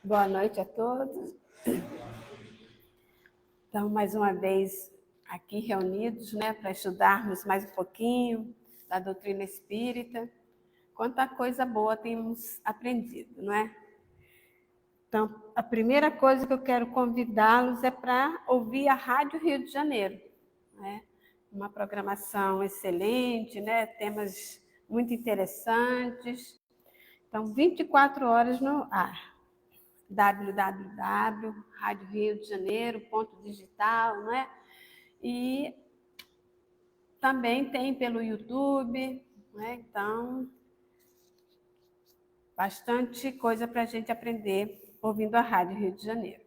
Boa noite a todos. Então, mais uma vez aqui reunidos, para estudarmos mais um pouquinho da doutrina espírita. Quanta coisa boa temos aprendido, não é? Então, a primeira coisa que eu quero convidá-los é para ouvir a Rádio Rio de Janeiro, né? Uma programação excelente, Temas muito interessantes. Então, 24 horas no ar. www.radioriodejaneiro.digital, não é? E também tem pelo YouTube, né? Então, bastante coisa para a gente aprender ouvindo a Rádio Rio de Janeiro.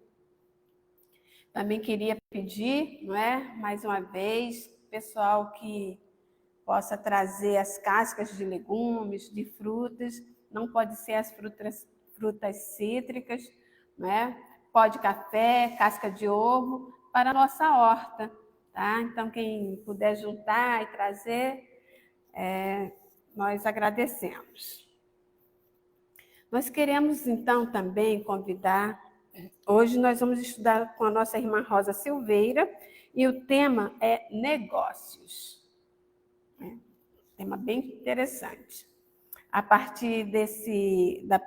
Também queria pedir, não é? Mais uma vez, pessoal que possa trazer as cascas de legumes, de frutas, não pode ser as frutas cítricas, né? Pó de café, casca de ovo, para a nossa horta, tá? Então, quem puder juntar e trazer, nós agradecemos. Nós queremos, então, também convidar, hoje nós vamos estudar com a nossa irmã Rosa Silveira, e o tema é negócios. Tema bem interessante. A partir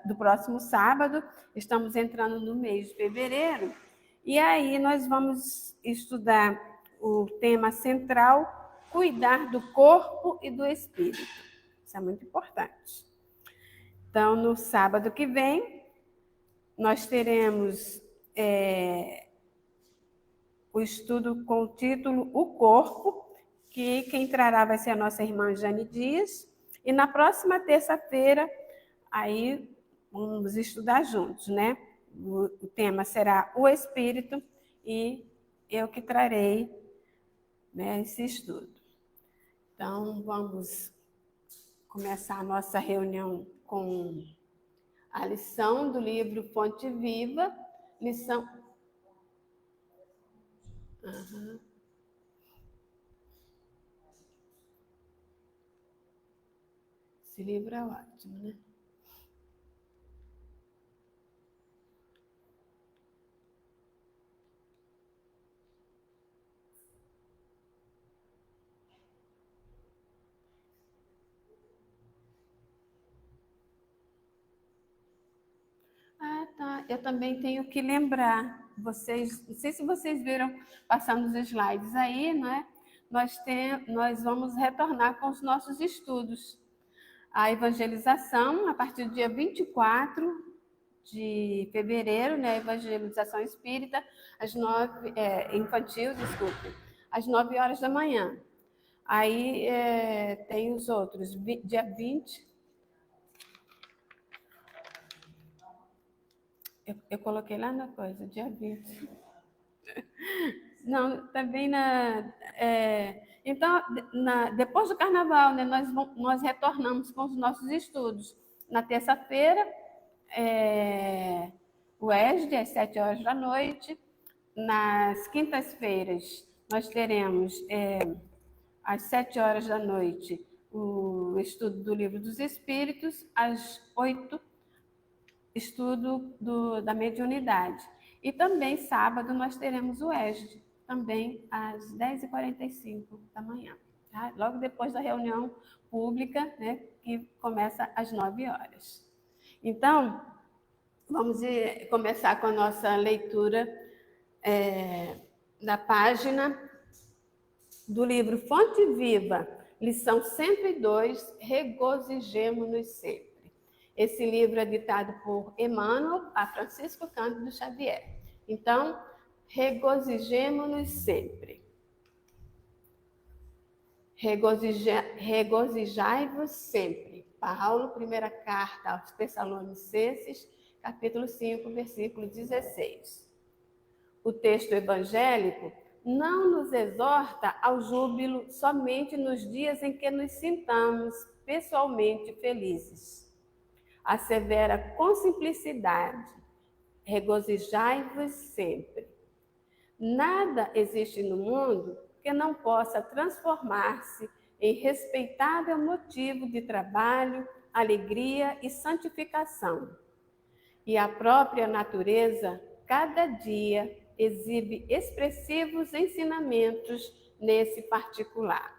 do próximo sábado, estamos entrando no mês de fevereiro, e aí nós vamos estudar o tema central, cuidar do corpo e do espírito. Isso é muito importante. Então, no sábado que vem, nós teremos o estudo com o título O Corpo, que quem trará vai ser a nossa irmã Jane Dias. E na próxima terça-feira, aí vamos estudar juntos, né? O tema será o Espírito e eu que trarei, esse estudo. Então, vamos começar a nossa reunião com a lição do livro Fonte Viva, lição... Uhum. Esse livro é ótimo, né? Ah, tá. Eu também tenho que lembrar vocês, não sei se vocês viram passando os slides aí, não é? Nós vamos retornar com os nossos estudos. A evangelização, a partir do dia 24 de fevereiro, né? A evangelização espírita, infantil, desculpe, às 9 horas da manhã. Aí tem os outros, dia 20. Eu coloquei lá na coisa, dia 20. Não, também então, depois do carnaval, né, nós retornamos com os nossos estudos. Na terça-feira, o ESD, às 7 horas da noite. Nas quintas-feiras, nós teremos, às 7 horas da noite, o estudo do Livro dos Espíritos, às 8, estudo da mediunidade. E também, sábado, nós teremos o ESD, também às 10h45 da manhã, tá? Logo depois da reunião pública, né, que começa às 9 horas. Então, vamos começar com a nossa leitura da página do livro Fonte Viva, lição 102, Regozijemo-nos sempre. Esse livro é ditado por Emmanuel a Francisco Cândido Xavier. Então, regozijemo-nos sempre. Regozijai-vos sempre. Paulo, primeira carta aos Tessalonicenses, capítulo 5, versículo 16. O texto evangélico não nos exorta ao júbilo somente nos dias em que nos sintamos pessoalmente felizes. Assevera com simplicidade: regozijai-vos sempre. Nada existe no mundo que não possa transformar-se em respeitável motivo de trabalho, alegria e santificação. E a própria natureza, cada dia, exibe expressivos ensinamentos nesse particular.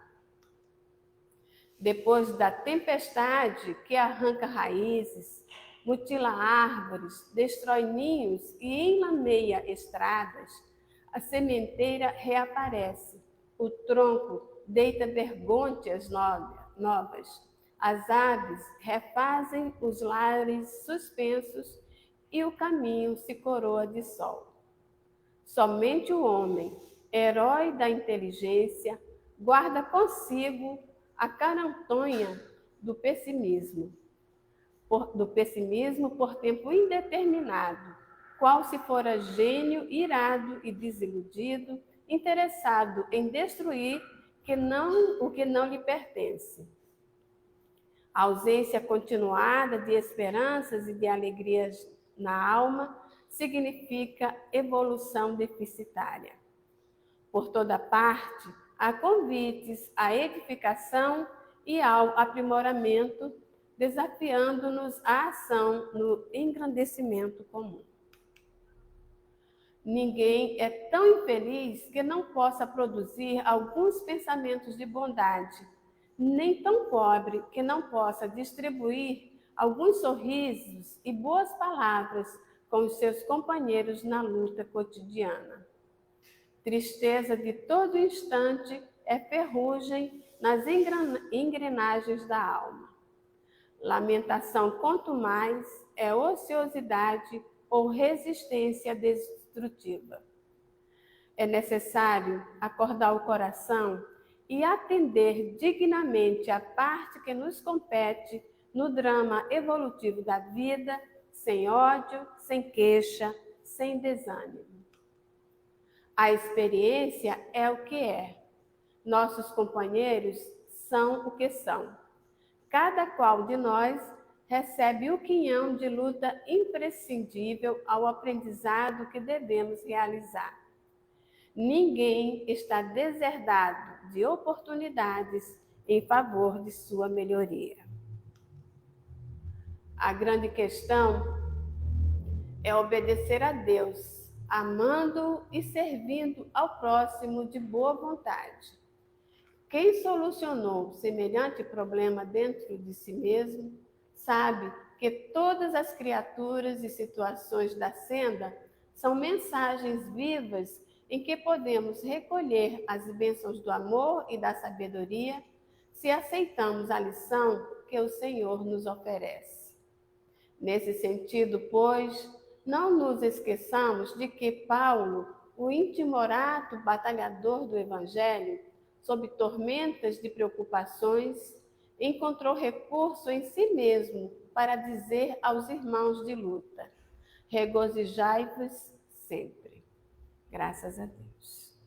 Depois da tempestade que arranca raízes, mutila árvores, destrói ninhos e enlameia estradas, a sementeira reaparece, o tronco deita bergôntias novas, as aves refazem os lares suspensos e o caminho se coroa de sol. Somente o homem, herói da inteligência, guarda consigo a carantonha do pessimismo por tempo indeterminado, qual se fora gênio irado e desiludido, interessado em destruir o que não lhe pertence. A ausência continuada de esperanças e de alegrias na alma significa evolução deficitária. Por toda parte, há convites à edificação e ao aprimoramento, desafiando-nos à ação no engrandecimento comum. Ninguém é tão infeliz que não possa produzir alguns pensamentos de bondade, nem tão pobre que não possa distribuir alguns sorrisos e boas palavras com os seus companheiros na luta cotidiana. Tristeza de todo instante é ferrugem nas engrenagens da alma. Lamentação, quanto mais, é ociosidade ou resistência destrutiva. É necessário acordar o coração e atender dignamente a parte que nos compete no drama evolutivo da vida, sem ódio, sem queixa, sem desânimo. A experiência é o que é. Nossos companheiros são o que são. Cada qual de nós recebe o quinhão de luta imprescindível ao aprendizado que devemos realizar. Ninguém está deserdado de oportunidades em favor de sua melhoria. A grande questão é obedecer a Deus, amando e servindo ao próximo de boa vontade. Quem solucionou semelhante problema dentro de si mesmo, sabe que todas as criaturas e situações da senda são mensagens vivas em que podemos recolher as bênçãos do amor e da sabedoria se aceitamos a lição que o Senhor nos oferece. Nesse sentido, pois, não nos esqueçamos de que Paulo, o intimorato batalhador do Evangelho, sob tormentas de preocupações, encontrou recurso em si mesmo para dizer aos irmãos de luta: regozijai-vos sempre. Graças a Deus.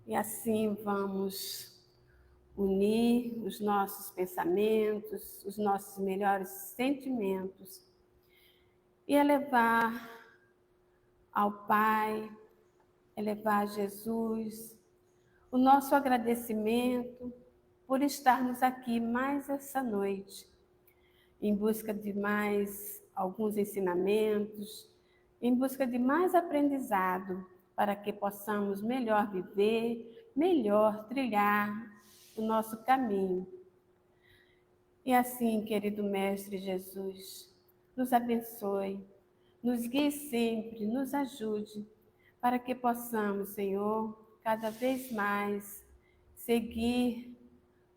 E assim vamos unir os nossos pensamentos, os nossos melhores sentimentos e elevar ao Pai, elevar a Jesus o nosso agradecimento por estarmos aqui mais essa noite, em busca de mais alguns ensinamentos, em busca de mais aprendizado, para que possamos melhor viver, melhor trilhar o nosso caminho. E assim, querido Mestre Jesus, nos abençoe, nos guie sempre, nos ajude, para que possamos, Senhor, cada vez mais seguir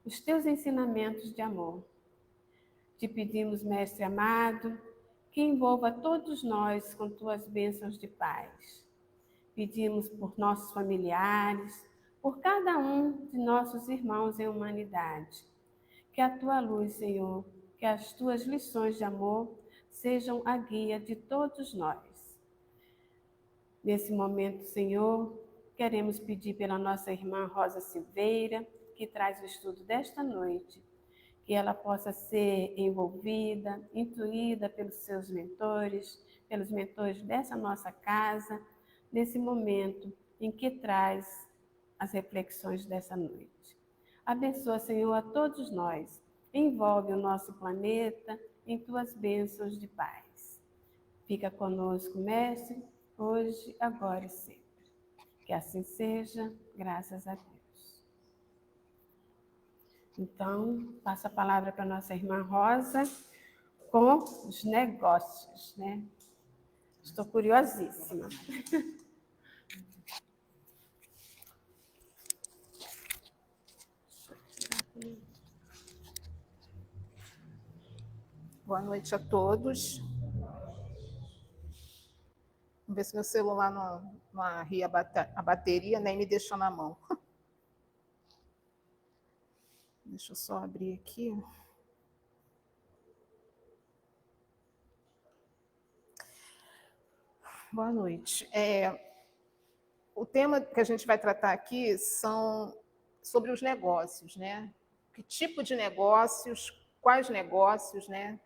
os teus ensinamentos de amor. Te pedimos, Mestre amado, que envolva todos nós com tuas bênçãos de paz. Pedimos por nossos familiares, por cada um de nossos irmãos em humanidade. Que a tua luz, Senhor, que as tuas lições de amor sejam a guia de todos nós. Nesse momento, Senhor, queremos pedir pela nossa irmã Rosa Silveira, que traz o estudo desta noite, que ela possa ser envolvida, intuída pelos seus mentores, pelos mentores dessa nossa casa, nesse momento em que traz as reflexões dessa noite. Abençoa, Senhor, a todos nós. Envolve o nosso planeta, em tuas bênçãos de paz. Fica conosco, Mestre, hoje, agora e sempre. Que assim seja, graças a Deus. Então, passo a palavra para a nossa irmã Rosa com os negócios, né? Estou curiosíssima. Boa noite a todos. Vamos ver se meu celular não arria a bateria, nem me deixa na mão. Deixa eu só abrir aqui. Boa noite. O tema que a gente vai tratar aqui são sobre os negócios, né? Que tipo de negócios, quais negócios, né?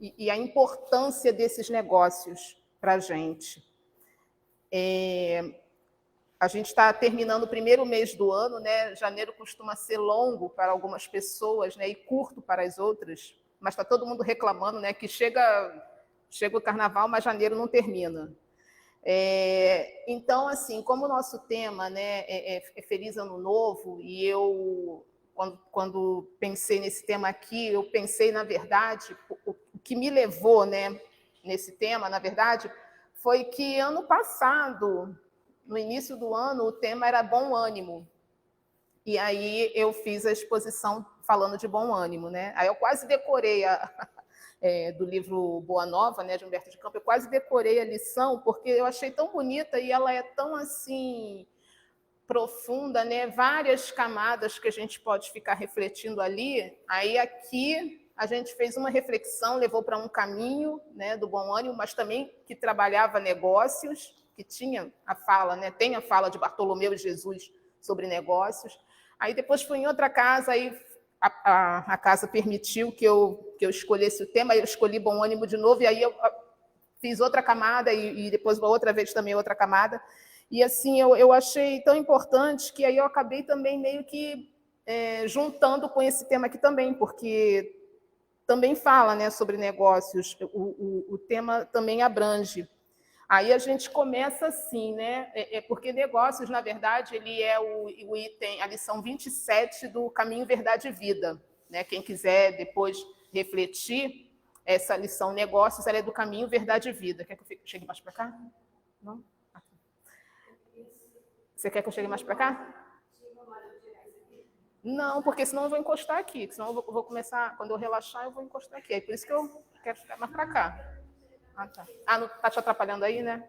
E a importância desses negócios para a gente. A gente está terminando o primeiro mês do ano, né? Janeiro costuma ser longo para algumas pessoas, né? E curto para as outras, mas está todo mundo reclamando, né? Que chega o carnaval, mas janeiro não termina. Então, assim, como o nosso tema, né, é Feliz Ano Novo, e eu, quando pensei nesse tema aqui, eu pensei, na verdade, o que me levou, né, nesse tema, na verdade, foi que ano passado, no início do ano, o tema era bom ânimo. E aí eu fiz a exposição falando de bom ânimo, né? Aí eu quase decorei do livro Boa Nova, né, de Humberto de Campos, eu quase decorei a lição, porque eu achei tão bonita e ela é tão, assim, profunda, né? Várias camadas que a gente pode ficar refletindo ali. Aí aqui a gente fez uma reflexão, levou para um caminho, né, do bom ânimo, mas também que trabalhava negócios, que tinha a fala, né, tem a fala de Bartolomeu e Jesus sobre negócios. Aí depois fui em outra casa, aí a casa permitiu que eu escolhesse o tema, eu escolhi bom ânimo de novo, e aí eu fiz outra camada, e depois outra vez também outra camada. E assim, eu achei tão importante que aí eu acabei também meio que juntando com esse tema aqui também, porque também fala, né, sobre negócios, o tema também abrange. Aí a gente começa assim, né? Porque negócios, na verdade, ele é o item, a lição 27 do Caminho, Verdade e Vida. Né? Quem quiser depois refletir, essa lição negócios, ela é do Caminho, Verdade e Vida. Quer que eu chegue mais para cá? Não? Você quer que eu chegue mais para cá? Não, porque senão eu vou encostar aqui. Senão eu vou começar, quando eu relaxar, eu vou encostar aqui. É por isso que eu quero ficar mais para cá. Ah, tá. Ah, não tá te atrapalhando aí, né?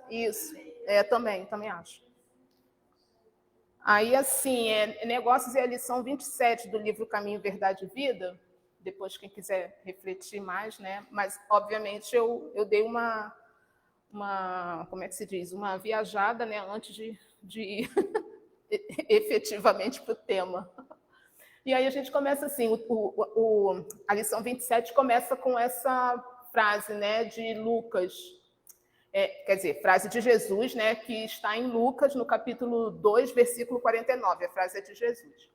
Isso. Também acho. Aí, assim, negócios é a lição 27 do livro Caminho, Verdade e Vida. Depois, quem quiser refletir mais, né? Mas, obviamente, eu dei uma como é que se diz? Uma viajada, né? Antes de ir efetivamente para o tema. E aí a gente começa assim, a lição 27 começa com essa frase, né, de Lucas, quer dizer, frase de Jesus, né, que está em Lucas, no capítulo 2, versículo 49, a frase é de Jesus.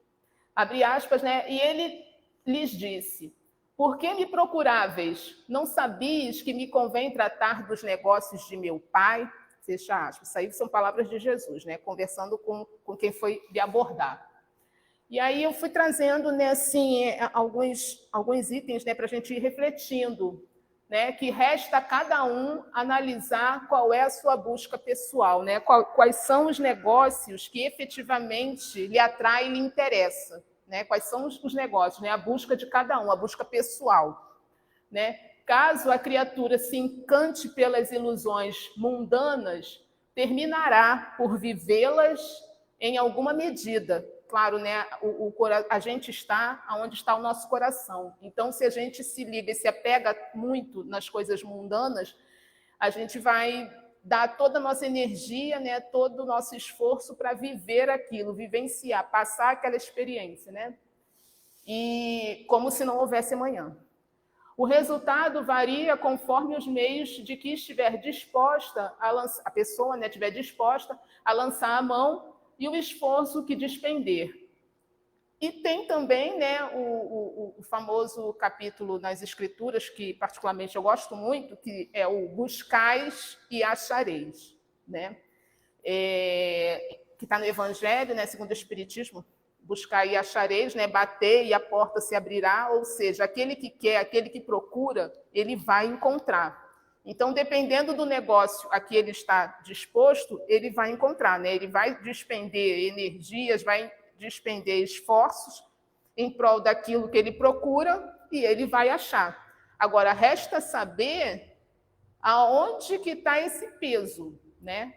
Abre aspas, né, e ele lhes disse, por que me procuráveis? Não sabias que me convém tratar dos negócios de meu pai? Fecha aspas. Isso aí são palavras de Jesus, né, conversando com quem foi lhe abordar. E aí eu fui trazendo, né, assim, alguns itens, né, para a gente ir refletindo, né, que resta a cada um analisar qual é a sua busca pessoal, né, quais são os negócios que efetivamente lhe atrai e lhe interessa, né, quais são os negócios, né, a busca de cada um, a busca pessoal, né. Caso a criatura se encante pelas ilusões mundanas, terminará por vivê-las em alguma medida. Claro, né, a gente está onde está o nosso coração. Então, se a gente se liga e se apega muito nas coisas mundanas, a gente vai dar toda a nossa energia, né, todo o nosso esforço para viver aquilo, vivenciar, passar aquela experiência, né? E como se não houvesse amanhã. O resultado varia conforme os meios de que estiver disposta a lançar, a pessoa, né, estiver disposta a lançar a mão e o esforço que despender. E tem também, né, o famoso capítulo nas Escrituras, que particularmente eu gosto muito, que é o buscais e achareis, né? Que está no Evangelho, né, segundo o Espiritismo, buscar e achareis, né, bater e a porta se abrirá, ou seja, aquele que quer, aquele que procura, ele vai encontrar. Então, dependendo do negócio a que ele está disposto, ele vai encontrar, né? Ele vai despender energias, vai despender esforços em prol daquilo que ele procura e ele vai achar. Agora, resta saber aonde que está esse peso, né?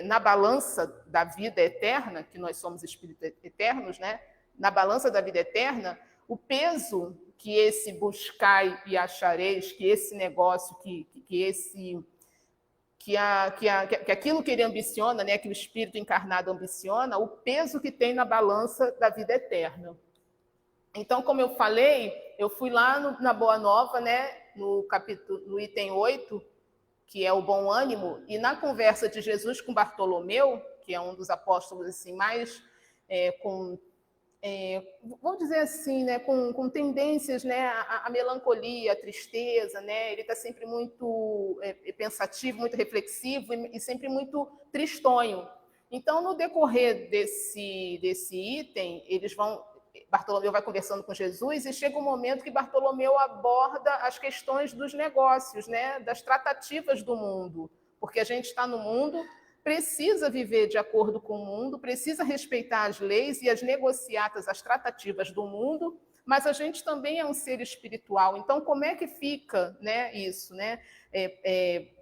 Na balança da vida eterna, que nós somos espíritos eternos, né? Na balança da vida eterna, o peso que esse buscai e achareis, que esse negócio, que aquilo que ele ambiciona, né, que o espírito encarnado ambiciona, o peso que tem na balança da vida eterna. Então, como eu falei, eu fui lá na Boa Nova, né, no item 8, que é o bom ânimo, e na conversa de Jesus com Bartolomeu, que é um dos apóstolos assim mais vamos dizer assim, né, com tendências, né, à melancolia, à tristeza, né, ele está sempre muito pensativo, muito reflexivo e sempre muito tristonho. Então, no decorrer desse item, Bartolomeu vai conversando com Jesus e chega um momento que Bartolomeu aborda as questões dos negócios, né, das tratativas do mundo, porque a gente está no mundo, precisa viver de acordo com o mundo, precisa respeitar as leis e as negociatas, as tratativas do mundo, mas a gente também é um ser espiritual. Então, como é que fica, né, isso, né?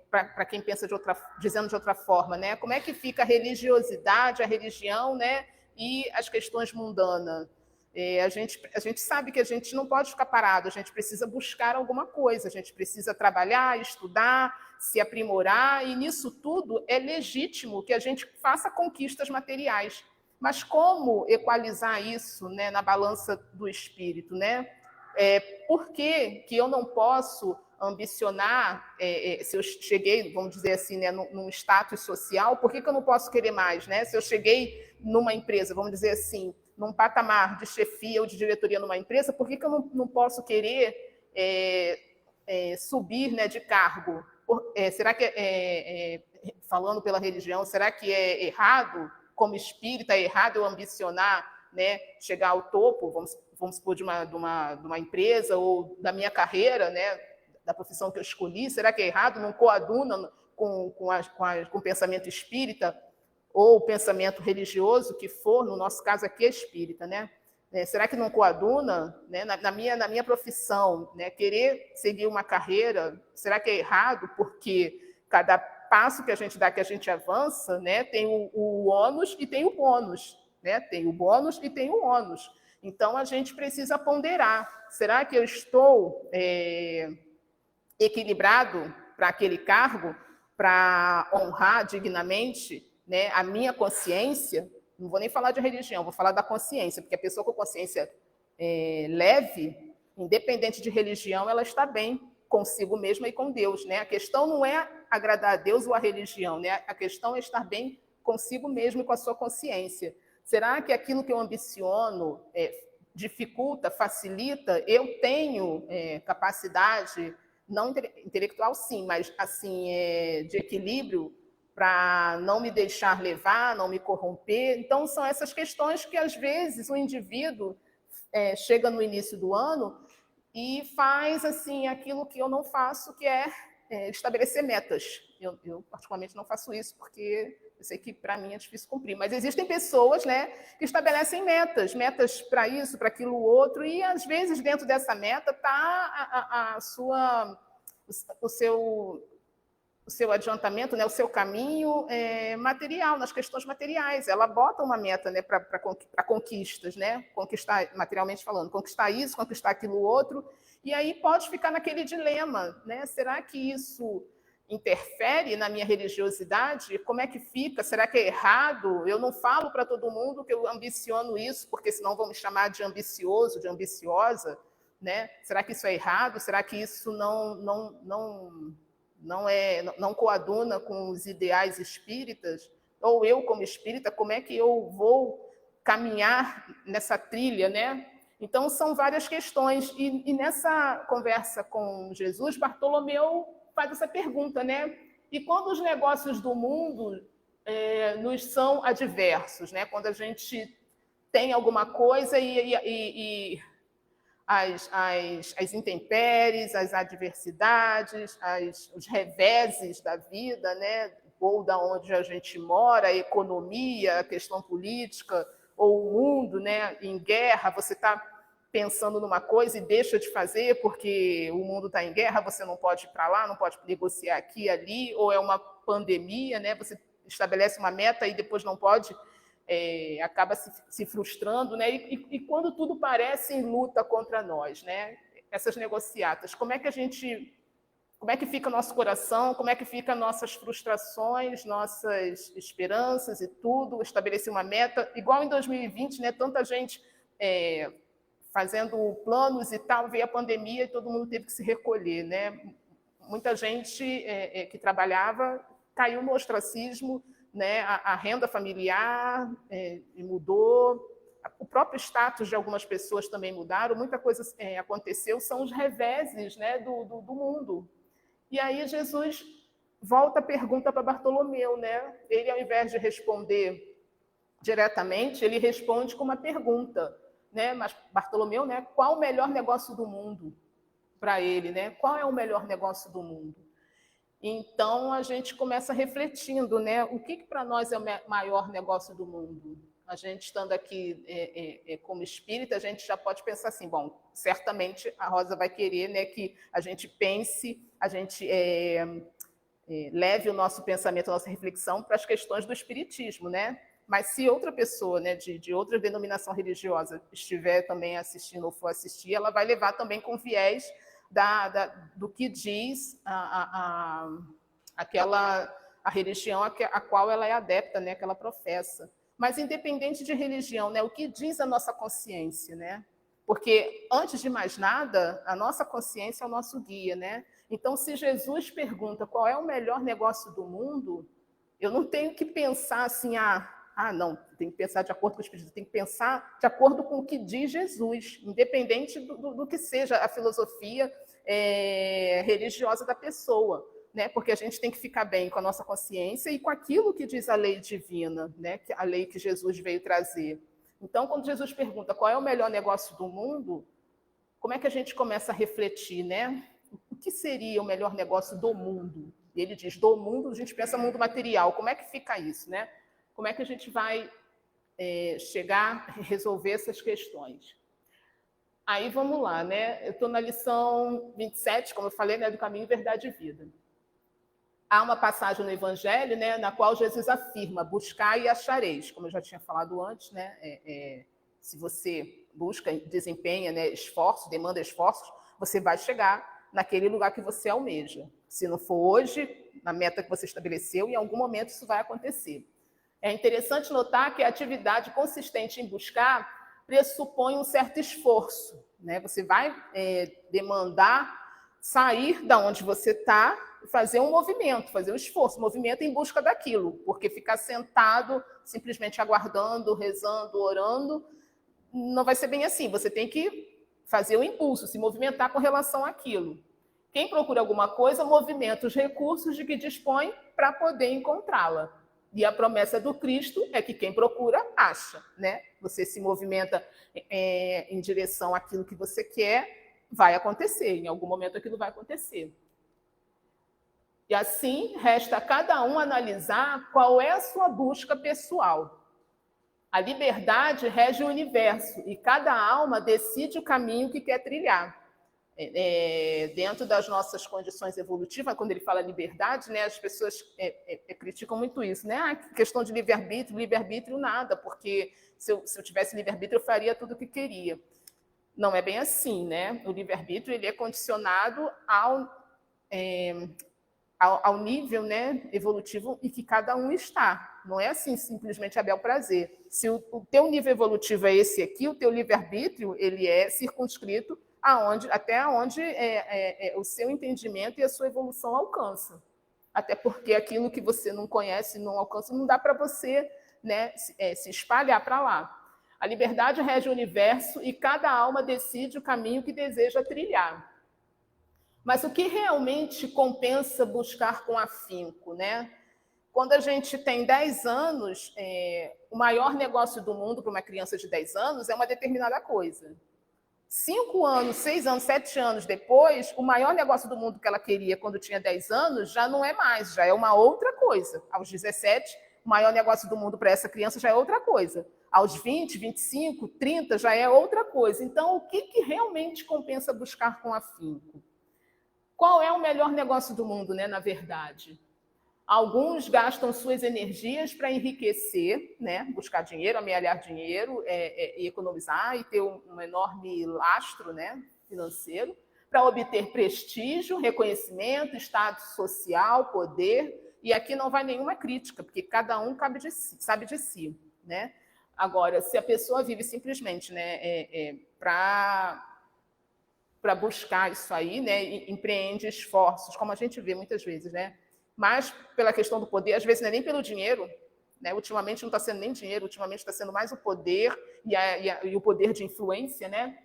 Para quem pensa dizendo de outra forma, né? Como é que fica a religiosidade, a religião, né? E as questões mundanas? A gente sabe que a gente não pode ficar parado, a gente precisa buscar alguma coisa, a gente precisa trabalhar, estudar, se aprimorar, e nisso tudo é legítimo que a gente faça conquistas materiais. Mas como equalizar isso, né, na balança do espírito, né? Por que eu não posso ambicionar, se eu cheguei, vamos dizer assim, né, num status social, por que eu não posso querer mais, né? Se eu cheguei numa empresa, vamos dizer assim, num patamar de chefia ou de diretoria numa empresa, por que eu não posso querer subir, né, de cargo? Será que, falando pela religião, será que é errado, como espírita, é errado eu ambicionar, né, chegar ao topo, vamos supor, de uma empresa ou da minha carreira, né, da profissão que eu escolhi? Será que é errado? Não coaduna com o pensamento espírita ou o pensamento religioso que for, no nosso caso aqui é espírita, né? Será que não coaduna, né, na minha profissão, né, querer seguir uma carreira? Será que é errado? Porque cada passo que a gente dá, que a gente avança, né, tem o ônus e tem o bônus, né? Tem o bônus e tem o ônus. Então a gente precisa ponderar. Será que eu estou equilibrado para aquele cargo, para honrar dignamente, né, a minha consciência? Não vou nem falar de religião, vou falar da consciência, porque a pessoa com consciência leve, independente de religião, ela está bem consigo mesma e com Deus, né? A questão não é agradar a Deus ou a religião, né? A questão é estar bem consigo mesmo e com a sua consciência. Será que aquilo que eu ambiciono dificulta, facilita? Eu tenho capacidade, não intelectual, sim, mas assim, de equilíbrio, para não me deixar levar, não me corromper? Então, são essas questões que, às vezes, o indivíduo chega no início do ano e faz assim aquilo que eu não faço, que é estabelecer metas. Eu, particularmente, não faço isso, porque eu sei que, para mim, é difícil cumprir. Mas existem pessoas, né, que estabelecem metas para isso, para aquilo outro, e, às vezes, dentro dessa meta está o seu adiantamento, né, o seu caminho material, nas questões materiais. Ela bota uma meta, né, para conquistas, né, conquistar, materialmente falando, conquistar isso, conquistar aquilo outro, e aí pode ficar naquele dilema, né? Será que isso interfere na minha religiosidade? Como é que fica? Será que é errado? Eu não falo para todo mundo que eu ambiciono isso, porque senão vão me chamar de ambicioso, de ambiciosa, né? Será que isso é errado? Será que isso não coaduna com os ideais espíritas? Ou eu, como espírita, como é que eu vou caminhar nessa trilha, né? Então, são várias questões. E nessa conversa com Jesus, Bartolomeu faz essa pergunta, né? E quando os negócios do mundo nos são adversos, né? Quando a gente tem alguma coisa e as intempéries, as adversidades, os reveses da vida, né? Ou da onde a gente mora, a economia, a questão política, ou o mundo, né? Em guerra, você está pensando numa coisa e deixa de fazer porque o mundo está em guerra, você não pode ir para lá, não pode negociar aqui e ali, ou é uma pandemia, né? Você estabelece uma meta e depois não pode, acaba se frustrando, né? E quando tudo parece em luta contra nós, né? Essas negociatas, como é que fica nosso coração, como é que ficam nossas frustrações, nossas esperanças e tudo, estabelecer uma meta, igual em 2020, né? Tanta gente fazendo planos e tal, veio a pandemia e todo mundo teve que se recolher, né? Muita gente que trabalhava caiu no ostracismo, né? A renda familiar mudou, o próprio status de algumas pessoas também mudaram, muita coisa aconteceu, são os reveses, né, do mundo. E aí Jesus volta a pergunta para Bartolomeu, né? Ele, ao invés de responder diretamente, ele responde com uma pergunta, né? Mas Bartolomeu, né? Qual o melhor negócio do mundo para ele, né? Qual é o melhor negócio do mundo? Então a gente começa refletindo, né? O que para nós é o maior negócio do mundo? A gente estando aqui como espírita, a gente já pode pensar assim, bom, certamente a Rosa vai querer, né, que a gente pense, a gente leve o nosso pensamento, a nossa reflexão para as questões do espiritismo, né? Mas se outra pessoa, né, de outra denominação religiosa estiver também assistindo ou for assistir, ela vai levar também com viés do que diz a religião a qual ela é adepta, né, que ela professa. Mas independente de religião, né, o que diz a nossa consciência, né? Porque antes de mais nada, a nossa consciência é o nosso guia, né? Então, se Jesus pergunta qual é o melhor negócio do mundo, eu não tenho que pensar assim, não, tem que pensar de acordo com o Espírito, tem que pensar de acordo com o que diz Jesus, independente do que seja a filosofia religiosa da pessoa, né? Porque a gente tem que ficar bem com a nossa consciência e com aquilo que diz a lei divina, né? A lei que Jesus veio trazer. Então, quando Jesus pergunta qual é o melhor negócio do mundo, como é que a gente começa a refletir, né? O que seria o melhor negócio do mundo? E ele diz, do mundo, a gente pensa mundo material. Como é que fica isso, né? Como é que a gente vai chegar a resolver essas questões? Aí vamos lá, né? Eu estou na lição 27, como eu falei, né, do caminho, verdade e vida. Há uma passagem no Evangelho, né, na qual Jesus afirma, buscai e achareis, como eu já tinha falado antes, né? Se você busca, desempenha, né, esforço, demanda esforços, você vai chegar naquele lugar que você almeja. Se não for hoje, na meta que você estabeleceu, em algum momento isso vai acontecer. É interessante notar que a atividade consistente em buscar pressupõe um certo esforço, né? Você vai demandar sair da onde você está, fazer um movimento, fazer um esforço, movimento em busca daquilo, porque ficar sentado, simplesmente aguardando, rezando, orando, não vai ser bem assim. Você tem que fazer um impulso, se movimentar com relação àquilo. Quem procura alguma coisa, movimenta os recursos de que dispõe para poder encontrá-la. E a promessa do Cristo é que quem procura, acha, né? Você se movimenta em direção àquilo que você quer, vai acontecer, em algum momento aquilo vai acontecer. E assim, resta a cada um analisar qual é a sua busca pessoal. A liberdade rege o universo e cada alma decide o caminho que quer trilhar. Dentro das nossas condições evolutivas, quando ele fala liberdade, né, as pessoas criticam muito isso, né? Questão de livre-arbítrio nada, porque se eu tivesse livre-arbítrio eu faria tudo o que queria. Não é bem assim, né? O livre-arbítrio ele é condicionado ao nível, né, evolutivo em que cada um está. Não é assim simplesmente a bel prazer. Se o teu nível evolutivo é esse aqui, o teu livre-arbítrio ele é circunscrito até onde o seu entendimento e a sua evolução alcançam. Até porque aquilo que você não conhece, não alcança, não dá para você, né, se espalhar para lá. A liberdade rege o universo e cada alma decide o caminho que deseja trilhar. Mas o que realmente compensa buscar com afinco, né? Quando a gente tem 10 anos, o maior negócio do mundo para uma criança de 10 anos é uma determinada coisa. 5 anos, 6 anos, 7 anos depois, o maior negócio do mundo que ela queria quando tinha 10 anos já não é mais, já é uma outra coisa. Aos 17, o maior negócio do mundo para essa criança já é outra coisa. Aos 20, 25, 30 já é outra coisa. Então, o que realmente compensa buscar com afinco? Qual é o melhor negócio do mundo, né, na verdade? Alguns gastam suas energias para enriquecer, né? Buscar dinheiro, amealhar dinheiro, e economizar e ter um enorme lastro, né? Financeiro, para obter prestígio, reconhecimento, status social, poder. E aqui não vai nenhuma crítica, porque cada um sabe de si, né? Agora, se a pessoa vive simplesmente, né, para buscar isso aí, né, e empreende esforços, como a gente vê muitas vezes, né? Mas pela questão do poder, às vezes não é nem pelo dinheiro, né? Ultimamente não está sendo nem dinheiro, ultimamente está sendo mais o poder e o poder de influência, né?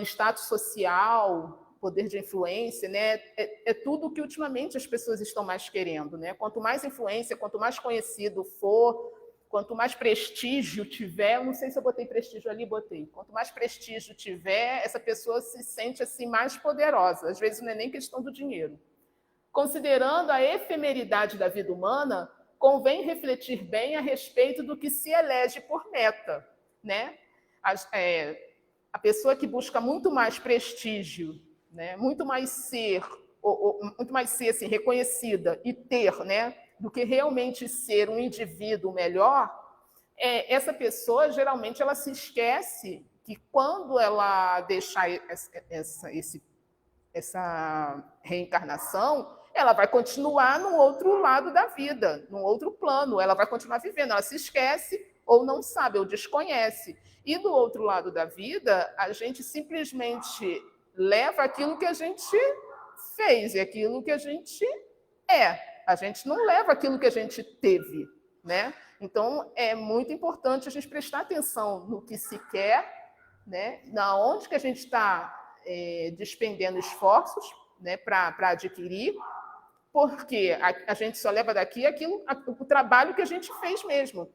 Status social, poder de influência, né? É tudo que ultimamente as pessoas estão mais querendo, né? Quanto mais influência, quanto mais conhecido for, quanto mais prestígio tiver, eu não sei se eu botei prestígio ali, botei. Quanto mais prestígio tiver, essa pessoa se sente assim mais poderosa. Às vezes não é nem questão do dinheiro. Considerando a efemeridade da vida humana, convém refletir bem a respeito do que se elege por meta, né? A pessoa que busca muito mais prestígio, né? Muito mais ser assim, reconhecida e ter, né? Do que realmente ser um indivíduo melhor, essa pessoa geralmente ela se esquece que quando ela deixar essa reencarnação, ela vai continuar no outro lado da vida, num outro plano, ela vai continuar vivendo, ela se esquece ou não sabe, ou desconhece. E do outro lado da vida, a gente simplesmente leva aquilo que a gente fez e aquilo que a gente é. A gente não leva aquilo que a gente teve, né? Então, é muito importante a gente prestar atenção no que se quer, né? Na onde que a gente está despendendo esforços, né, para adquirir, porque a gente só leva daqui o trabalho que a gente fez mesmo.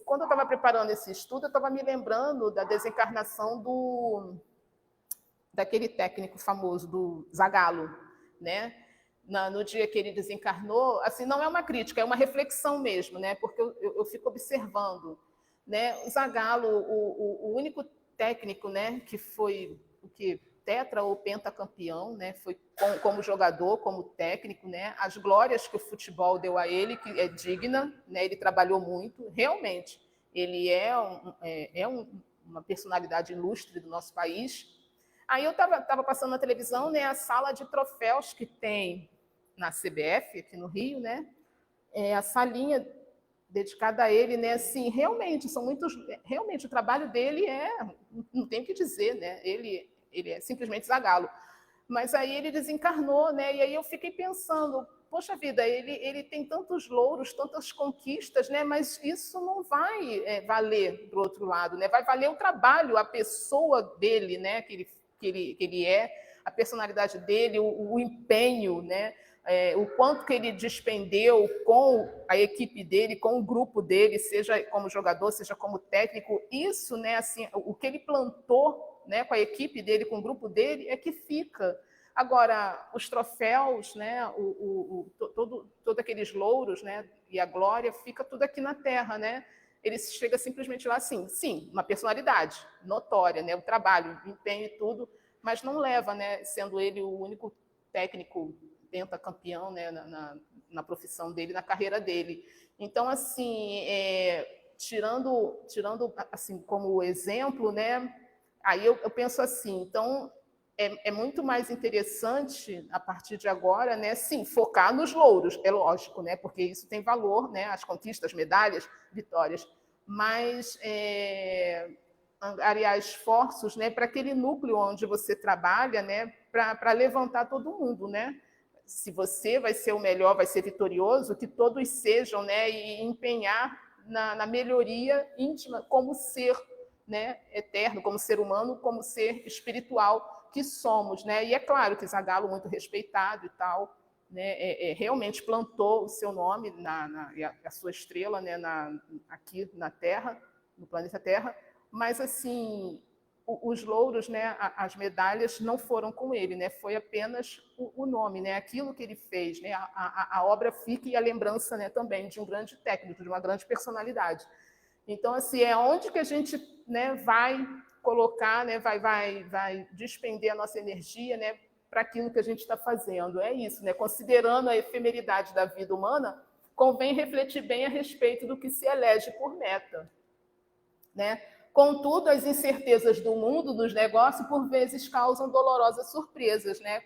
Quando eu estava preparando esse estudo, eu estava me lembrando da desencarnação daquele técnico famoso, do Zagallo, né? No dia que ele desencarnou, assim, não é uma crítica, é uma reflexão mesmo, né? Porque eu fico observando, né? O Zagallo, o único técnico, né, que foi o que tetra ou pentacampeão, né? Foi como jogador, como técnico, né? As glórias que o futebol deu a ele, que é digna, né? Ele trabalhou muito, realmente. Ele uma personalidade ilustre do nosso país. Aí eu estava passando na televisão, né? A sala de troféus que tem na CBF aqui no Rio, né? A salinha dedicada a ele, né? Assim, realmente são muitos. Realmente o trabalho dele não tem o que dizer, né? Ele é simplesmente Zagallo. Mas aí ele desencarnou, né? E aí eu fiquei pensando, poxa vida, ele tem tantos louros, tantas conquistas, né? Mas isso não vai valer do outro lado, né? Vai valer o trabalho, a pessoa dele, né? Que ele é, a personalidade dele, o empenho, né? O quanto que ele despendeu com a equipe dele, com o grupo dele, seja como jogador, seja como técnico, isso, né, assim, o que ele plantou, né, com a equipe dele, com o grupo dele, é que fica. Agora, os troféus, né, todos aqueles louros, né, e a glória, fica tudo aqui na Terra, né? Ele chega simplesmente lá assim, sim, uma personalidade notória, né, o trabalho, o empenho e tudo, mas não leva, né, sendo ele o único técnico pentacampeão, né, na profissão dele, na carreira dele. Então, assim, tirando assim como exemplo, né, aí eu penso assim, então é muito mais interessante a partir de agora, né, sim, focar nos louros, é lógico, né, porque isso tem valor, né, as conquistas, medalhas, vitórias, mas angariar esforços, né, para aquele núcleo onde você trabalha, né, para levantar todo mundo, né? Se você vai ser o melhor, vai ser vitorioso, que todos sejam, né, e empenhar na melhoria íntima como ser, né, eterno, como ser humano, como ser espiritual que somos, né? E é claro que Zagalo, muito respeitado e tal, né, realmente plantou o seu nome a sua estrela, né, aqui na Terra, no planeta Terra, mas assim os louros, né, as medalhas não foram com ele, né? Foi apenas o nome, né? Aquilo que ele fez, né? A obra fica e a lembrança, né, também de um grande técnico, de uma grande personalidade. Então, assim, é onde que a gente, né, vai colocar, né, vai despender a nossa energia, né, para aquilo que a gente está fazendo. É isso, né? Considerando a efemeridade da vida humana, convém refletir bem a respeito do que se elege por meta, né? Contudo, as incertezas do mundo dos negócios, por vezes, causam dolorosas surpresas, né?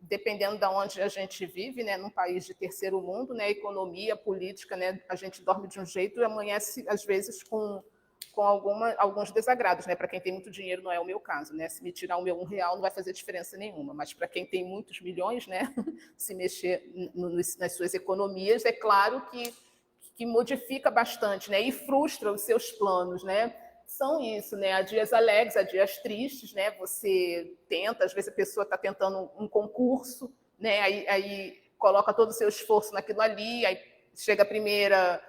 Dependendo de onde a gente vive, né? Num país de terceiro mundo, né? Economia, política, né? A gente dorme de um jeito e amanhece, às vezes, com alguns desagrados, né? Para quem tem muito dinheiro, não é o meu caso, né? Se me tirar o meu R$1 não vai fazer diferença nenhuma, mas para quem tem muitos milhões, né? Se mexer nas suas economias, é claro que modifica bastante, né? E frustra os seus planos, né? São isso, né? Há dias alegres, há dias tristes, né? Você tenta, às vezes a pessoa está tentando um concurso, né? Aí coloca todo o seu esforço naquilo ali, aí chega a primeira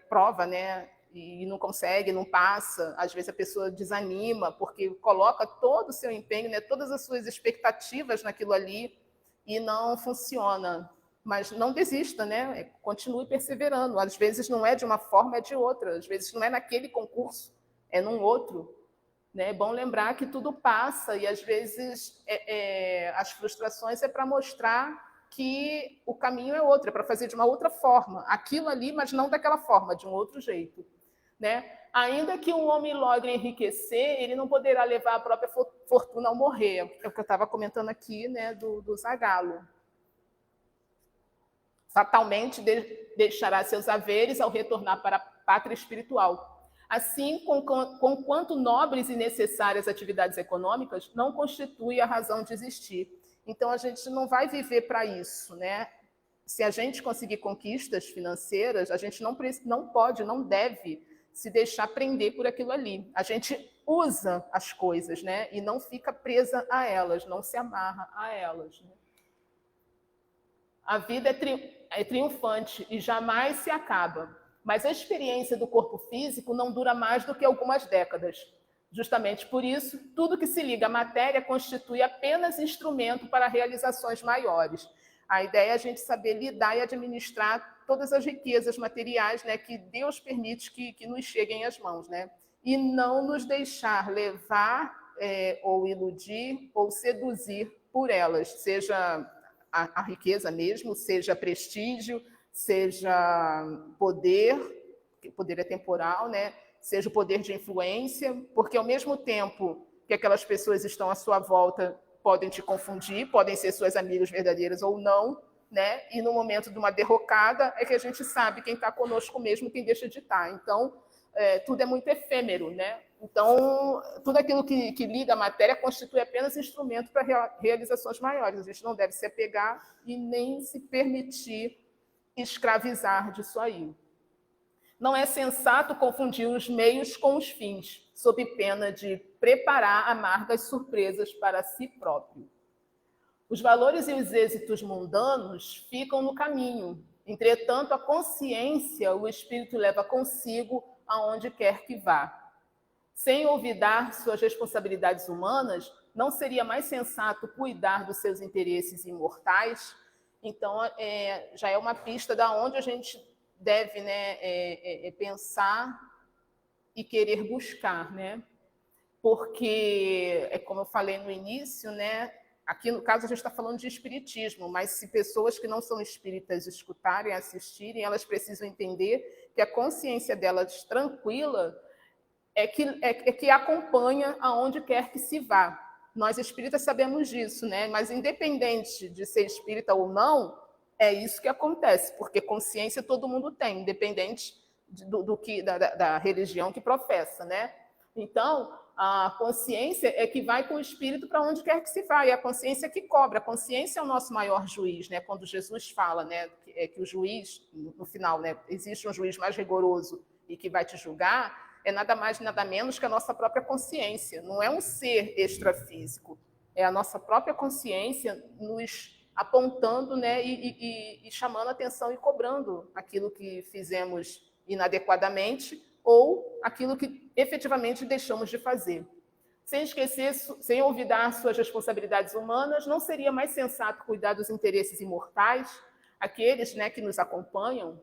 prova, né? E não consegue, não passa. Às vezes a pessoa desanima porque coloca todo o seu empenho, né? Todas as suas expectativas naquilo ali e não funciona. Mas não desista, né? Continue perseverando. Às vezes não é de uma forma, é de outra. Às vezes não é naquele concurso, é num outro. Né? É bom lembrar que tudo passa e às vezes as frustrações é para mostrar que o caminho é outro, é para fazer de uma outra forma. Aquilo ali, mas não daquela forma, de um outro jeito. Né? Ainda que um homem logre enriquecer, ele não poderá levar a própria fortuna ao morrer. É o que eu estava comentando aqui, né, do Zagalo. Fatalmente deixará seus haveres ao retornar para a pátria espiritual. Assim, conquanto nobres e necessárias atividades econômicas, não constitui a razão de existir. Então, a gente não vai viver para isso, né? Se a gente conseguir conquistas financeiras, a gente não pode, não deve se deixar prender por aquilo ali. A gente usa as coisas, né? E não fica presa a elas, não se amarra a elas. Né? A vida é triunfante e jamais se acaba. Mas a experiência do corpo físico não dura mais do que algumas décadas. Justamente por isso, tudo que se liga à matéria constitui apenas instrumento para realizações maiores. A ideia é a gente saber lidar e administrar todas as riquezas materiais, né, que Deus permite que nos cheguem às mãos, né? E não nos deixar levar ou iludir ou seduzir por elas, seja a riqueza mesmo, seja prestígio, seja poder é temporal, né? Seja o poder de influência, porque ao mesmo tempo que aquelas pessoas estão à sua volta podem te confundir, podem ser suas amigas verdadeiras ou não, né? E no momento de uma derrocada é que a gente sabe quem está conosco mesmo, quem deixa de estar. Então, tudo é muito efêmero, né? Então, tudo aquilo que liga a matéria constitui apenas instrumento para realizações maiores. A gente não deve se apegar e nem se permitir escravizar disso aí. Não é sensato confundir os meios com os fins, sob pena de preparar amargas surpresas para si próprio. Os valores e os êxitos mundanos ficam no caminho. Entretanto, a consciência, o espírito leva consigo aonde quer que vá. Sem olvidar suas responsabilidades humanas, não seria mais sensato cuidar dos seus interesses imortais? Então, já é uma pista da onde a gente deve, né, pensar e querer buscar, né? Porque, como eu falei no início, né, aqui no caso a gente está falando de espiritismo, mas se pessoas que não são espíritas escutarem, assistirem, elas precisam entender que a consciência delas tranquila é que acompanha aonde quer que se vá. Nós espíritas sabemos disso, né? Mas independente de ser espírita ou não, é isso que acontece, porque consciência todo mundo tem, independente da religião que professa, né? Então, a consciência é que vai com o espírito para onde quer que se vá, e a consciência é que cobra. A consciência é o nosso maior juiz, né? Quando Jesus fala, né, que o juiz, no final, né, existe um juiz mais rigoroso e que vai te julgar é nada mais, nada menos que a nossa própria consciência. Não é um ser extrafísico, é a nossa própria consciência nos apontando, né, e chamando a atenção e cobrando aquilo que fizemos inadequadamente ou aquilo que efetivamente deixamos de fazer. Sem esquecer, sem olvidar suas responsabilidades humanas, não seria mais sensato cuidar dos interesses imortais, aqueles, né, que nos acompanham?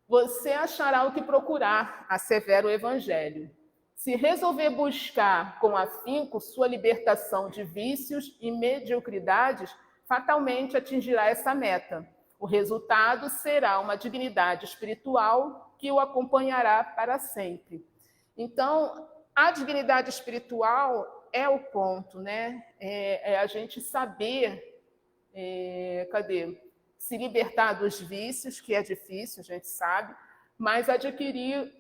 Você achará o que procurar, assevera o Evangelho. Se resolver buscar com afinco sua libertação de vícios e mediocridades, fatalmente atingirá essa meta. O resultado será uma dignidade espiritual que o acompanhará para sempre. Então, a dignidade espiritual é o ponto, né? É a gente saber, se libertar dos vícios, que é difícil, a gente sabe, mas adquirir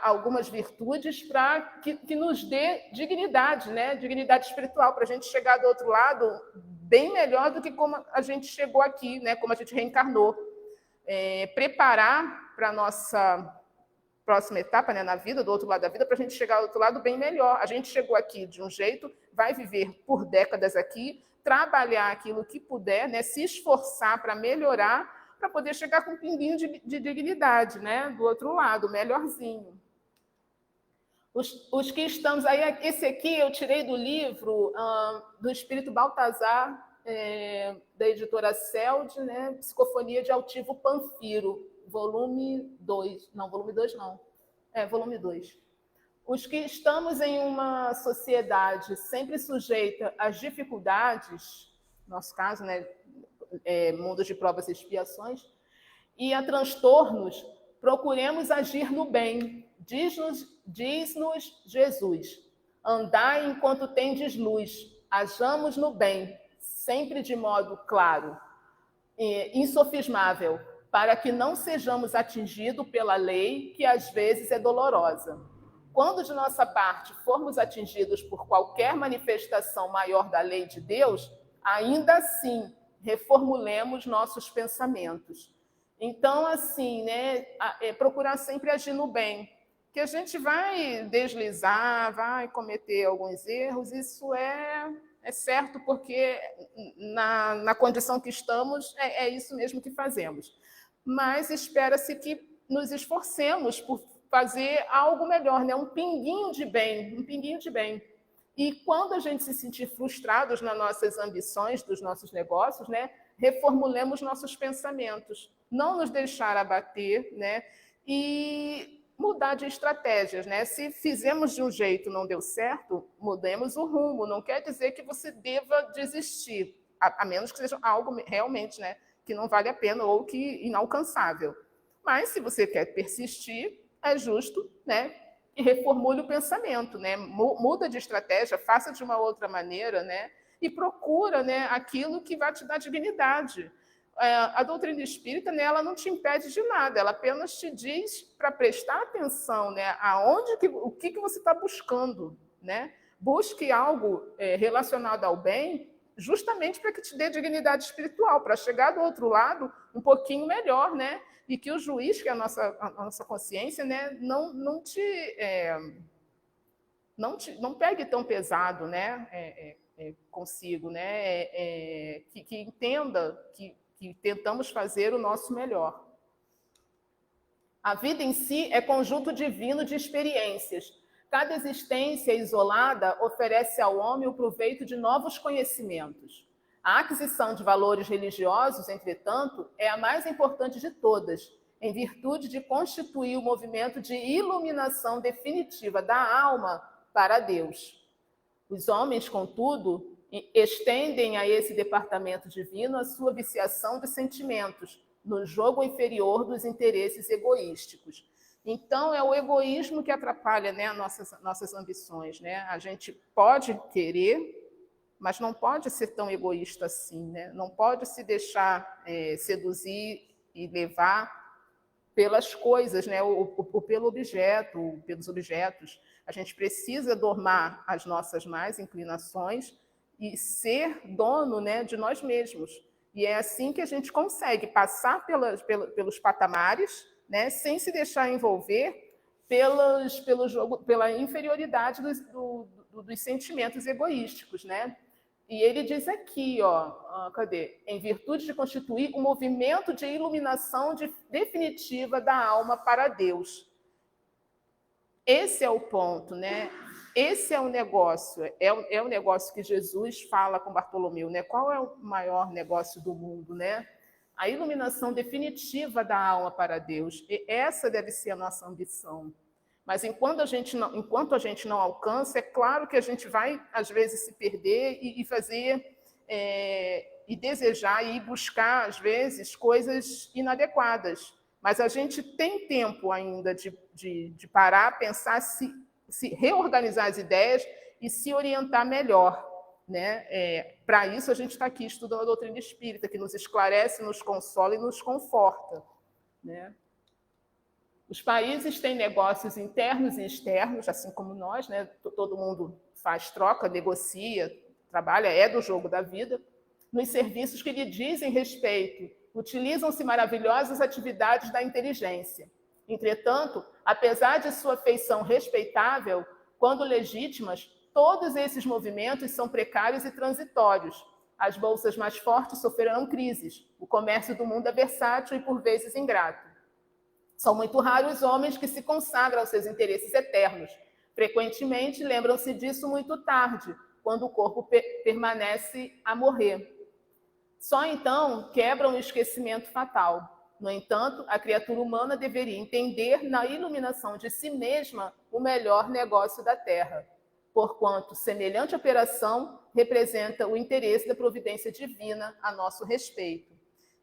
algumas virtudes para que nos dê dignidade, né? Dignidade espiritual, para a gente chegar do outro lado bem melhor do que como a gente chegou aqui, né? Como a gente reencarnou. Preparar para a nossa próxima etapa, né, na vida, do outro lado da vida, para a gente chegar do outro lado bem melhor. A gente chegou aqui de um jeito, vai viver por décadas aqui, trabalhar aquilo que puder, né, se esforçar para melhorar, para poder chegar com um pinguinho de dignidade, né, do outro lado, melhorzinho. Os que estamos aí, esse aqui eu tirei do livro do Espírito Baltazar, da editora Celde, né, Psicofonia de Altivo Panfiro, volume 2. Não, volume 2 não. Volume 2. Os que estamos em uma sociedade sempre sujeita às dificuldades, no nosso caso, né, mundo de provas e expiações, e a transtornos, procuremos agir no bem. Diz-nos Jesus: andai enquanto tendes luz, hajamos no bem, sempre de modo claro, insofismável, para que não sejamos atingidos pela lei, que às vezes é dolorosa. Quando de nossa parte formos atingidos por qualquer manifestação maior da lei de Deus, ainda assim reformulemos nossos pensamentos. Então, assim, né, procurar sempre agir no bem, que a gente vai deslizar, vai cometer alguns erros, isso é certo, porque na condição que estamos, é isso mesmo que fazemos. Mas espera-se que nos esforcemos por fazer algo melhor, né? Um pinguinho de bem, um pinguinho de bem. E quando a gente se sentir frustrados nas nossas ambições, dos nossos negócios, né? Reformulemos nossos pensamentos, não nos deixar abater, né? E mudar de estratégias, né? Se fizemos de um jeito e não deu certo, mudemos o rumo. Não quer dizer que você deva desistir, a menos que seja algo realmente, né, que não vale a pena ou que inalcançável. Mas se você quer persistir, é justo, né, e reformule o pensamento, né? Muda de estratégia, faça de uma outra maneira, né? E procura, né, aquilo que vai te dar dignidade. A doutrina espírita, né, ela não te impede de nada, ela apenas te diz para prestar atenção, né, o que você está buscando, né? Busque algo relacionado ao bem, justamente para que te dê dignidade espiritual, para chegar do outro lado um pouquinho melhor, né? E que o juiz, que é a nossa consciência, né, não pegue tão pesado, né, consigo, né, que entenda que tentamos fazer o nosso melhor. A vida em si é conjunto divino de experiências. Cada existência isolada oferece ao homem o proveito de novos conhecimentos. A aquisição de valores religiosos, entretanto, é a mais importante de todas, em virtude de constituir o movimento de iluminação definitiva da alma para Deus. Os homens, contudo, estendem a esse departamento divino a sua viciação de sentimentos, no jogo inferior dos interesses egoísticos. Então, é o egoísmo que atrapalha, né, nossas ambições, né? A gente pode querer, mas não pode ser tão egoísta assim, né? Não pode se deixar seduzir e levar pelas coisas, né? Ou pelo objeto, ou pelos objetos. A gente precisa domar as nossas más inclinações e ser dono, né, de nós mesmos. E é assim que a gente consegue passar pelos patamares, né, sem se deixar envolver pela inferioridade dos sentimentos egoísticos, né? E ele diz aqui, cadê? Em virtude de constituir um movimento de iluminação definitiva da alma para Deus. Esse é o ponto, né? Esse é o negócio, é o negócio que Jesus fala com Bartolomeu, né? Qual é o maior negócio do mundo, né? A iluminação definitiva da alma para Deus. E essa deve ser a nossa ambição. Mas enquanto a gente não alcança, é claro que a gente vai, às vezes, se perder e fazer, e desejar e buscar, às vezes, coisas inadequadas. Mas a gente tem tempo ainda de parar, pensar, se reorganizar as ideias e se orientar melhor, né? Para isso, a gente está aqui estudando a doutrina espírita, que nos esclarece, nos consola e nos conforta, né? Os países têm negócios internos e externos, assim como nós, né? Todo mundo faz troca, negocia, trabalha, é do jogo da vida. Nos serviços que lhe dizem respeito, utilizam-se maravilhosas atividades da inteligência. Entretanto, apesar de sua feição respeitável, quando legítimas, todos esses movimentos são precários e transitórios. As bolsas mais fortes sofrerão crises. O comércio do mundo é versátil e, por vezes, ingrato. São muito raros os homens que se consagram aos seus interesses eternos. Frequentemente, lembram-se disso muito tarde, quando o corpo permanece a morrer. Só então quebram o esquecimento fatal. No entanto, a criatura humana deveria entender na iluminação de si mesma o melhor negócio da Terra, porquanto semelhante operação representa o interesse da providência divina a nosso respeito.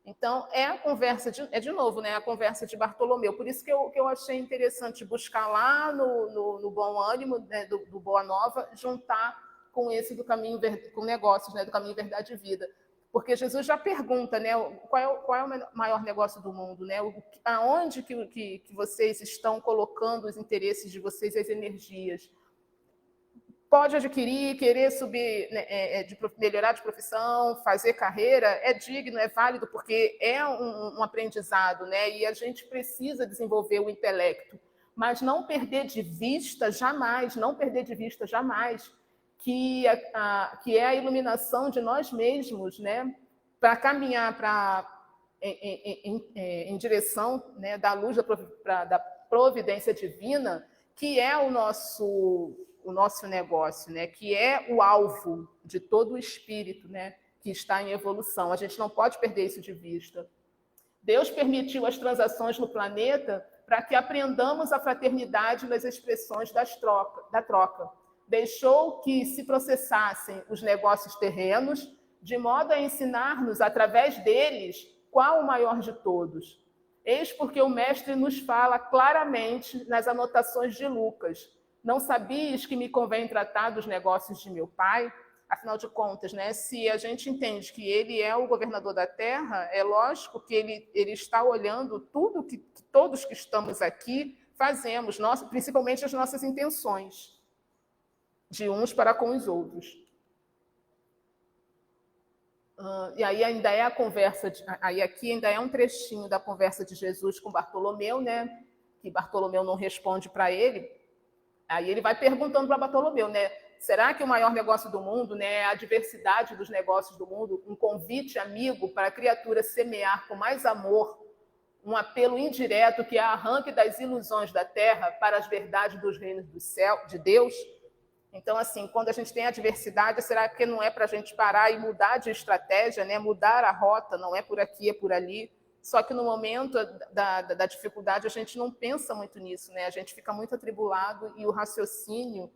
Então, é a conversa, de novo, né, a conversa de Bartolomeu. Por isso que eu achei interessante buscar lá no Bom Ânimo, né, do Boa Nova, juntar com esse do caminho, com negócios, né, do caminho Verdade e Vida. Porque Jesus já pergunta, né, qual é o maior negócio do mundo, né? Aonde que vocês estão colocando os interesses de vocês, as energias? Pode adquirir, querer subir, né, melhorar de profissão, fazer carreira, é digno, é válido, porque é um aprendizado, né? E a gente precisa desenvolver o intelecto, mas não perder de vista jamais, que é a iluminação de nós mesmos, né? Para caminhar em direção, né, da luz da providência divina, que é o nosso negócio, né? Que é o alvo de todo o espírito, né? Que está em evolução. A gente não pode perder isso de vista. Deus permitiu as transações no planeta para que aprendamos a fraternidade nas expressões da troca. Deixou que se processassem os negócios terrenos, de modo a ensinar-nos, através deles, qual o maior de todos. Eis porque o Mestre nos fala claramente nas anotações de Lucas. Não sabias que me convém tratar dos negócios de meu pai? Afinal de contas, né, se a gente entende que ele é o governador da Terra, é lógico que ele está olhando tudo que todos que estamos aqui fazemos, principalmente as nossas intenções, de uns para com os outros. E aí ainda é a conversa, aqui ainda é um trechinho da conversa de Jesus com Bartolomeu, né, que Bartolomeu não responde para ele. Aí ele vai perguntando para Bartolomeu, né? Será que o maior negócio do mundo, né, é a diversidade dos negócios do mundo, um convite amigo para a criatura semear com mais amor, um apelo indireto que a arranque das ilusões da terra para as verdades dos reinos do céu, de Deus? Então, assim, quando a gente tem a diversidade, será que não é para a gente parar e mudar de estratégia, né? Mudar a rota, não é por aqui, é por ali? Só que no momento da dificuldade a gente não pensa muito nisso, né? A gente fica muito atribulado e o raciocínio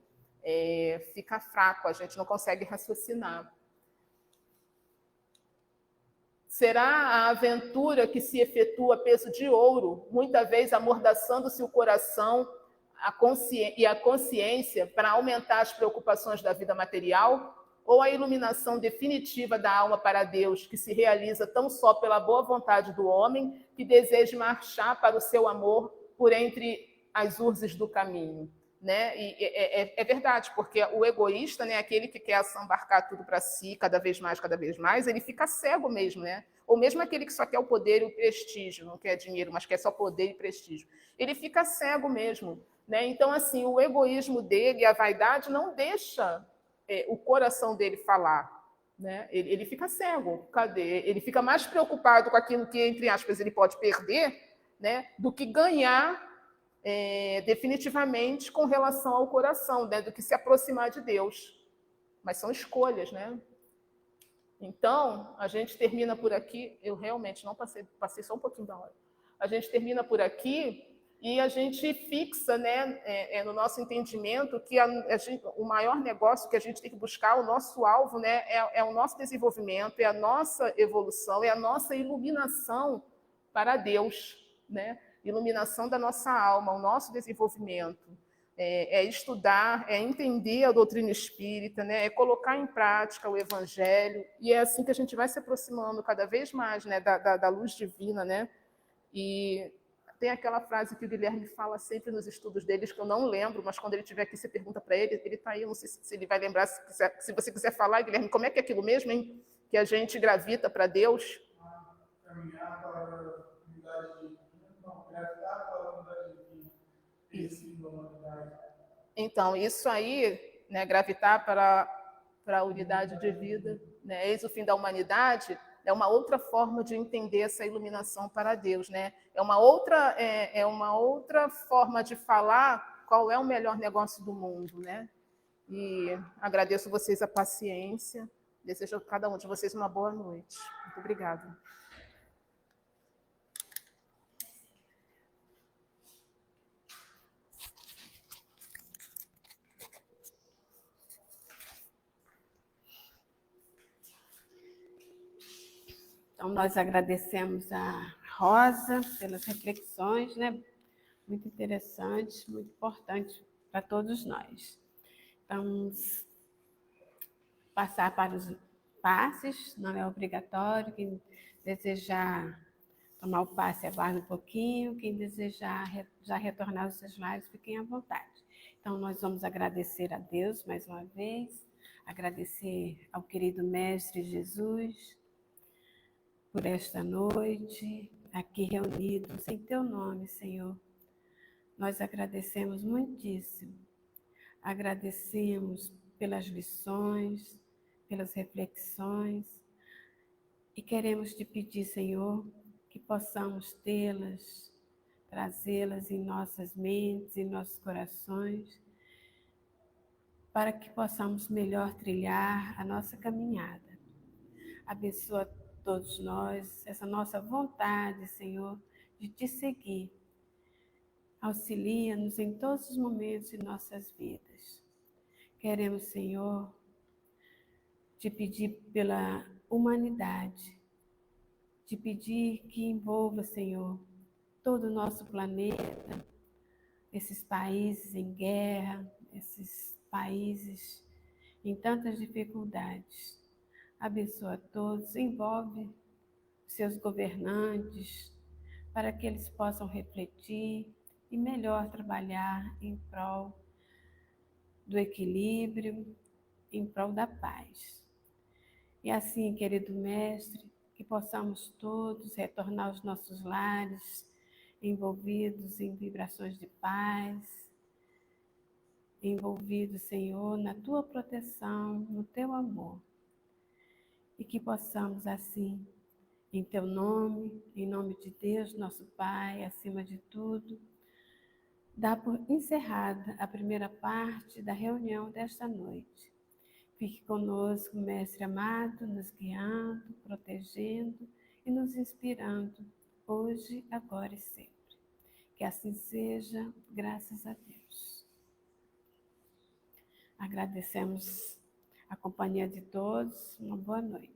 fica fraco, a gente não consegue raciocinar. Será a aventura que se efetua a peso de ouro, muitas vezes amordaçando-se o coração e a consciência para aumentar as preocupações da vida material? Ou a iluminação definitiva da alma para Deus, que se realiza tão só pela boa vontade do homem, que deseja marchar para o seu amor por entre as urzes do caminho? né? E é verdade, porque o egoísta, né, aquele que quer assambarcar tudo para si, cada vez mais, ele fica cego mesmo, né? Ou mesmo aquele que só quer o poder e o prestígio, não quer dinheiro, mas quer só poder e prestígio. Ele fica cego mesmo, né? Então, assim, o egoísmo dele, a vaidade, não deixa o coração dele falar, né? Ele fica cego. Cadê? Ele fica mais preocupado com aquilo que, entre aspas, ele pode perder, né, do que ganhar definitivamente com relação ao coração, né, do que se aproximar de Deus. Mas são escolhas, né? Então, a gente termina por aqui. Eu realmente não passei só um pouquinho da hora. A gente termina por aqui e a gente fixa, né, no nosso entendimento que o maior negócio que a gente tem que buscar, o nosso alvo, né, é o nosso desenvolvimento, é a nossa evolução, é a nossa iluminação para Deus, né? Iluminação da nossa alma, o nosso desenvolvimento. É estudar, é entender a doutrina espírita, né? É colocar em prática o evangelho, e é assim que a gente vai se aproximando cada vez mais, né, da luz divina, né? E tem aquela frase que o Guilherme fala sempre nos estudos deles, que eu não lembro, mas quando ele estiver aqui, você pergunta para ele, ele está aí, eu não sei se ele vai lembrar, se você quiser falar, Guilherme, como é que é aquilo mesmo, hein? Que a gente gravita para Deus? Caminhar para a unidade divina, não, gravitar para a unidade divina. Esse da humanidade. Então, isso aí, né, gravitar para a unidade de vida, né, eis o fim da humanidade, é uma outra forma de entender essa iluminação para Deus, né? É uma outra forma de falar qual é o melhor negócio do mundo, né? E agradeço vocês a paciência, desejo a cada um de vocês uma boa noite. Muito obrigada. Então, nós agradecemos a Rosa pelas reflexões, né? Muito interessante, muito importante para todos nós. Vamos passar para os passes, não é obrigatório. Quem desejar tomar o passe, aguarde um pouquinho. Quem desejar já retornar aos seus lares, fiquem à vontade. Então, nós vamos agradecer a Deus mais uma vez, agradecer ao querido Mestre Jesus por esta noite, aqui reunidos em Teu nome, Senhor. Nós agradecemos muitíssimo. Agradecemos pelas lições, pelas reflexões, e queremos Te pedir, Senhor, que possamos tê-las, trazê-las em nossas mentes, em nossos corações, para que possamos melhor trilhar a nossa caminhada. Abençoa todos nós, essa nossa vontade, Senhor, de Te seguir. Auxilia-nos em todos os momentos de nossas vidas. Queremos, Senhor, Te pedir pela humanidade, Te pedir que envolva, Senhor, todo o nosso planeta, esses países em guerra, esses países em tantas dificuldades. Abençoa a todos, envolve seus governantes, para que eles possam refletir e melhor trabalhar em prol do equilíbrio, em prol da paz. E assim, querido Mestre, que possamos todos retornar aos nossos lares, envolvidos em vibrações de paz, envolvidos, Senhor, na Tua proteção, no Teu amor. E que possamos, assim, em Teu nome, em nome de Deus, nosso Pai, acima de tudo, dar por encerrada a primeira parte da reunião desta noite. Fique conosco, Mestre amado, nos guiando, protegendo e nos inspirando, hoje, agora e sempre. Que assim seja, graças a Deus. Agradecemos a companhia de todos, uma boa noite.